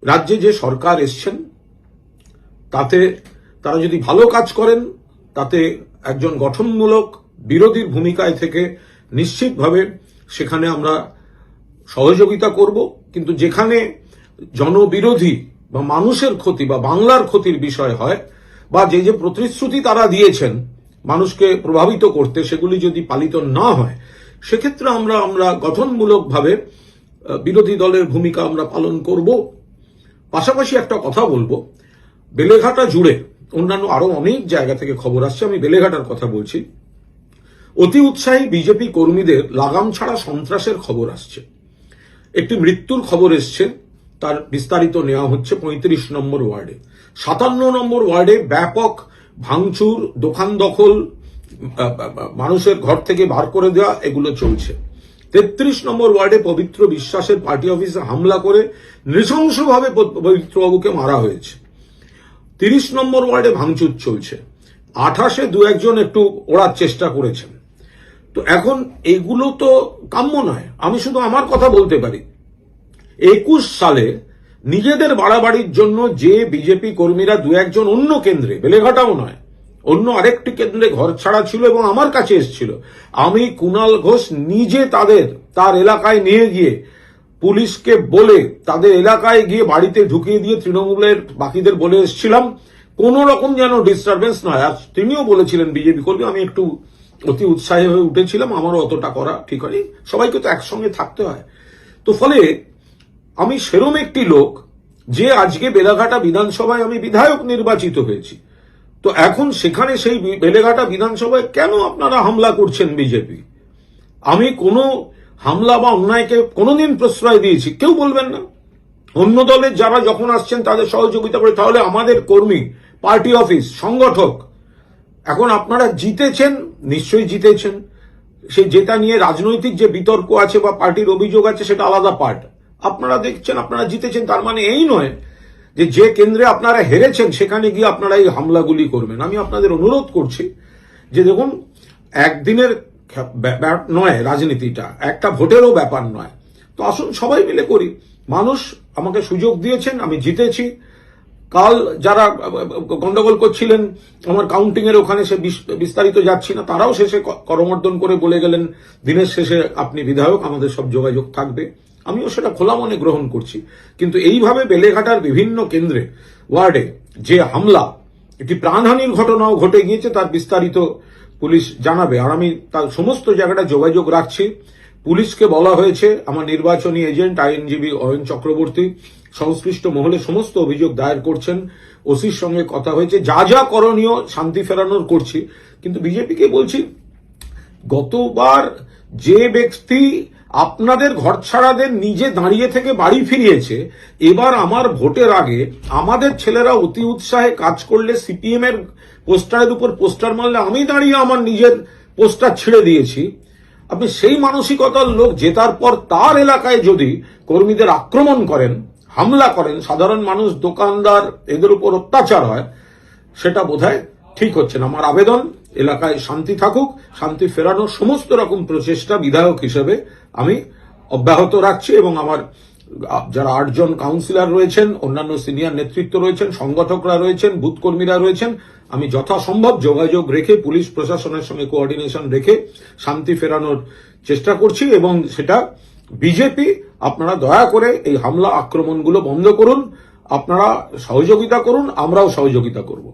রাজ্যে যে সরকার এসছেন তাতে তারা যদি ভালো কাজ করেন তাতে একজন গঠনমূলক বিরোধীর ভূমিকায় থেকে নিশ্চিতভাবে সেখানে আমরা সহযোগিতা করব, কিন্তু যেখানে জনবিরোধী বা মানুষের ক্ষতি বা বাংলার ক্ষতির বিষয় হয় বা যে যে প্রতিশ্রুতি তারা দিয়েছেন মানুষকে প্রভাবিত করতে সেগুলি যদি পালিত না হয় সেক্ষেত্রে আমরা গঠনমূলকভাবে বিরোধী দলের ভূমিকা আমরা পালন করব। পাশাপাশি একটা কথা বলবো, বেলেঘাটা জুড়ে অন্যান্য আরো অনেক জায়গা থেকে খবর আসছে, আমি বেলেঘাটার কথা বলছি। অতি উৎসাহী বিজেপি কর্মীদের লাগাম ছাড়া সন্ত্রাসের খবর আসছে। একটি মৃত্যুর খবর এসছে, তার বিস্তারিত নেওয়া হচ্ছে ৩৫ নম্বর ওয়ার্ডে। ৫৭ নম্বর ওয়ার্ডে ব্যাপক ভাঙচুর, দোকান দখল, মানুষের ঘর থেকে বার করে দেওয়া, এগুলো চলছে। ৩৩ নম্বর ওয়ার্ডে পবিত্র বিশ্বাসের পার্টি অফিসে হামলা করে নৃশংসভাবে পবিত্রবাবুকে মারা হয়েছে। ৩০ নম্বর ওয়ার্ডে ভাঙচুর চলছে। ২৮-এ দু একজন একটু ওড়ার চেষ্টা করেছেন। তো এখন এগুলো তো কাম্য নয়। আমি শুধু আমার কথা বলতে পারি, ২১ সালে নিজেদের বাড়াবাড়ির জন্য যে বিজেপি কর্মীরা দু একজন অন্য কেন্দ্রে, বেলেঘাটাও নয়, অন্য আরেকটি কেন্দ্রে ঘর ছাড়া ছিল এবং আমার কাছে এসেছিল, আমি কুণাল ঘোষ নিজে তার এলাকায় নিয়ে গিয়ে পুলিশকে বলে তাদের এলাকায় গিয়ে বাড়িতে ঢুকিয়ে দিয়ে তৃণমূলের বাকিদের বলে এসেছিলাম কোন রকম যেন ডিস্টারবেন্স নয়। আর তিনিও বলেছিলেন বিজেপি কর্মী, আমি একটু অতি উৎসাহী হয়ে উঠেছিলাম, আমারও অতটা করা ঠিক হয়নি, সবাইকে তো একসঙ্গে থাকতে হয়। তো ফলে আমি সেরম একটি লোক যে আজকে বেলেঘাটা বিধানসভায় আমি বিধায়ক নির্বাচিত হয়েছি, তো এখন সেখানে সেই বেলেঘাটা বিধানসভায় কেন আপনারা হামলা করছেন বিজেপি? আমি কোনো হামলা বা অন্যায়কে কোনোদিন প্রশ্রয় দিয়েছি? কেউ বলবেন না। অন্য দলের যারা যখন আসছেন তাদের সহযোগিতা করে, তাহলে আমাদের কর্মী, পার্টি অফিস, সংগঠক, এখন আপনারা জিতেছেন, নিশ্চয়ই জিতেছেন, সেই জেতা নিয়ে রাজনৈতিক যে বিতর্ক আছে বা পার্টির অভিযোগ আছে সেটা আলাদা পার্ট। আপনারা দেখছেন আপনারা জিতেছেন, তার মানে এই নয় যে কেন্দ্রে আপনারা হেরেছেন সেখানে গিয়ে আপনারা এই হামলাগুলি করবেন। আমি আপনাদের অনুরোধ করছি যে দেখুন, একদিনের নয় রাজনীতিটা, একটা ভোটেরও ব্যাপার নয়। তো আসুন সবাই মিলে করি। মানুষ আমাকে সুযোগ দিয়েছেন, আমি জিতেছি। কাল যারা গন্ডগোল করছিলেন আমার কাউন্টিং এর ওখানে, সে বিস্তারিত যাচ্ছি না, তারাও শেষে করমর্দন করে বলে গেলেন দিনের শেষে আপনি বিধায়ক, আমাদের সব যোগাযোগ থাকবে। আমিও সেটা খোলা মনে গ্রহণ করছি। কিন্তু এইভাবে বেলেঘাটার বিভিন্ন কেন্দ্রে, ওয়ার্ডে যে হামলা, একটি প্রাণহানির ঘটনাও ঘটে গিয়েছে, তার বিস্তারিত পুলিশ জানাবে। আর আমি তার সমস্ত জায়গাটা যোগাযোগ রাখছি। পুলিশকে বলা হয়েছে, আমার নির্বাচনী এজেন্ট আইনজীবী অয়ন চক্রবর্তী সংশ্লিষ্ট মহলে সমস্ত অভিযোগ দায়ের করছেন। ওসির সঙ্গে কথা হয়েছে, যা যা করণীয় শান্তি ফেরানোর করছি। কিন্তু বিজেপিকে বলছি, গতবার যে ব্যক্তি আপনাদের ঘরছাড়াদের নিজে দাঁড়িয়ে থেকে বাড়ি ফিরিয়েছে, এবার আমার ভোটের আগে আমাদের ছেলেরা অতি উৎসাহে কাজ করলে সিপিএম এর পোস্টারের উপর পোস্টার মারলে আমি দাঁড়িয়ে আমার নিজের পোস্টার ছেড়ে দিয়েছি। আপনি সেই মানসিকতার লোক জেতার পর তার এলাকায় যদি কর্মীদের আক্রমণ করেন, হামলা করেন, সাধারণ মানুষ, দোকানদার, এদের উপর অত্যাচার হয়, সেটা বোধহয় ঠিক হচ্ছে না। আমার আবেদন, এলাকায় শান্তি থাকুক, শান্তি ফেরানোর সমস্ত রকম প্রচেষ্টা বিধায়ক হিসেবে আমি অব্যাহত রাখছি এবং আমার যারা ৮ জন কাউন্সিলর রয়েছেন, অন্যান্য সিনিয়র নেতৃত্ব রয়েছেন, সংগঠকরা রয়েছেন, বুথ কর্মীরা রয়েছেন, আমি যথাসম্ভব যোগাযোগ রেখে পুলিশ প্রশাসনের সঙ্গে কোঅর্ডিনেশন রেখে শান্তি ফেরানোর চেষ্টা করছি। এবং সেটা বিজেপি, আপনারা দয়া করে এই হামলা আক্রমণগুলো বন্ধ করুন, আপনারা সহযোগিতা করুন, আমরাও সহযোগিতা করব।